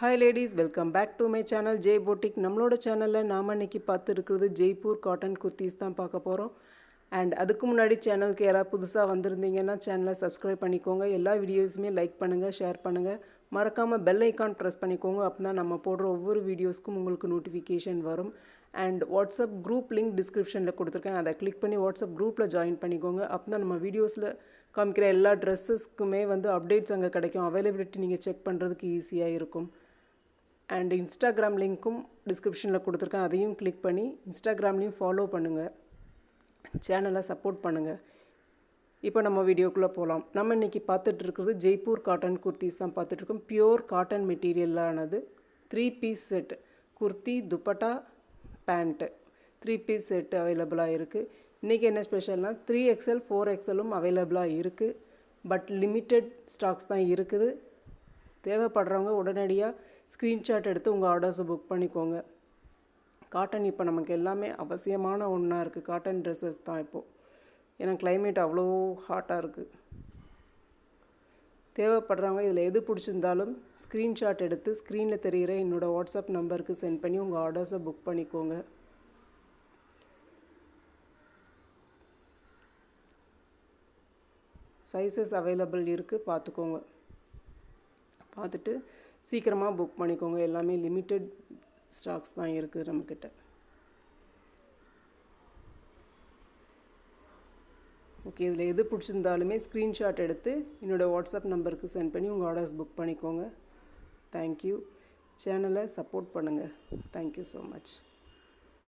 Hi ladies, welcome back to my channel J Boutique. நம்மளோட சேனல்ல நாம இன்னைக்கு பார்த்து இருக்குது ஜெய்ப்பூர் காட்டன் குர்தீஸ் தான் பார்க்க போறோம். And அதுக்கு முன்னாடி சேனலுக்கு யாராவது புதுசா வந்திருந்தீங்கன்னா சேனலை சப்ஸ்கிரைப் பண்ணிக்கோங்க. எல்லா வீடியோஸுமே லைக் பண்ணுங்க, ஷேர் பண்ணுங்க. மறக்காம பெல் ஐகான் பிரஸ் பண்ணிக்கோங்க. அப்பதான் நம்ம போடுற ஒவ்வொரு வீடியோஸ்க்கும் உங்களுக்கு நோட்டிஃபிகேஷன் வரும். And வாட்ஸ்அப் குரூப் லிங்க் டிஸ்கிரிப்ஷனில் கொடுத்துருக்கேன். அதை கிளிக் பண்ணி வாட்ஸ்அப் குரூப்பில் ஜாயின் பண்ணிக்கோங்க. அப்பதான் நம்ம வீடியோஸில் காமிக்கிற எல்லா ட்ரெஸ்ஸஸ்க்குமே அப்டேட்ஸ் அங்கே கிடைக்கும். அவைலபிலிட்டி நீங்கள் செக் பண்ணுறதுக்கு ஈஸியாக இருக்கும். அண்ட் இன்ஸ்டாகிராம் லிங்க்கும் டிஸ்கிரிப்ஷனில் கொடுத்துருக்கேன். அதையும் கிளிக் பண்ணி இன்ஸ்டாகிராம்லேயும் ஃபாலோ பண்ணுங்கள், சேனலை சப்போர்ட் பண்ணுங்கள். இப்போ நம்ம வீடியோக்குள்ளே போகலாம். நம்ம இன்றைக்கி பார்த்துட்டு இருக்கிறது ஜெய்ப்பூர் காட்டன் குர்த்திஸ் தான் பார்த்துட்ருக்கோம். பியோர் காட்டன் மெட்டீரியலானது 3 piece set, kurti, dupatta, pant 3 piece set அவைலபிளாக இருக்குது. இன்றைக்கி என்ன ஸ்பெஷல்னால் 3XL 4XLம் அவைலபிளாக இருக்குது. பட் லிமிட்டட் ஸ்டாக்ஸ் தான் இருக்குது. தேவைப்படுறவங்க உடனடியாக ஸ்க்ரீன்ஷாட் எடுத்து உங்கள் ஆர்டர்ஸை புக் பண்ணிக்கோங்க. காட்டன் இப்போ நமக்கு எல்லாமே அவசியமான ஒன்றா இருக்குது. காட்டன் ட்ரெஸ்ஸஸ் தான் இப்போது, ஏன்னா கிளைமேட் அவ்வளோ ஹாட்டாக இருக்குது. தேவைப்படுறவங்க இதில் எது பிடிச்சிருந்தாலும் ஸ்க்ரீன்ஷாட் எடுத்து ஸ்க்ரீனில் தெரிகிற என்னோடய வாட்ஸ்அப் நம்பருக்கு சென்ட் பண்ணி உங்கள் ஆர்டர்ஸை புக் பண்ணிக்கோங்க. சைஸஸ் அவைலபிள் இருக்குது, பார்த்துக்கோங்க. பார்த்துட்டு சீக்கிரமாக புக் பண்ணிக்கோங்க. எல்லாமே லிமிட்டட் ஸ்டாக்ஸ் தான் இருக்குது நம்மக்கிட்ட. ஓகே, இதில் எது பிடிச்சிருந்தாலுமே ஸ்க்ரீன்ஷாட் எடுத்து என்னோடய வாட்ஸ்அப் நம்பருக்கு சென்ட் பண்ணி உங்கள் ஆர்டர்ஸ் புக் பண்ணிக்கோங்க. தேங்க்யூ. சேனலை சப்போர்ட் பண்ணுங்கள். Thank you so much.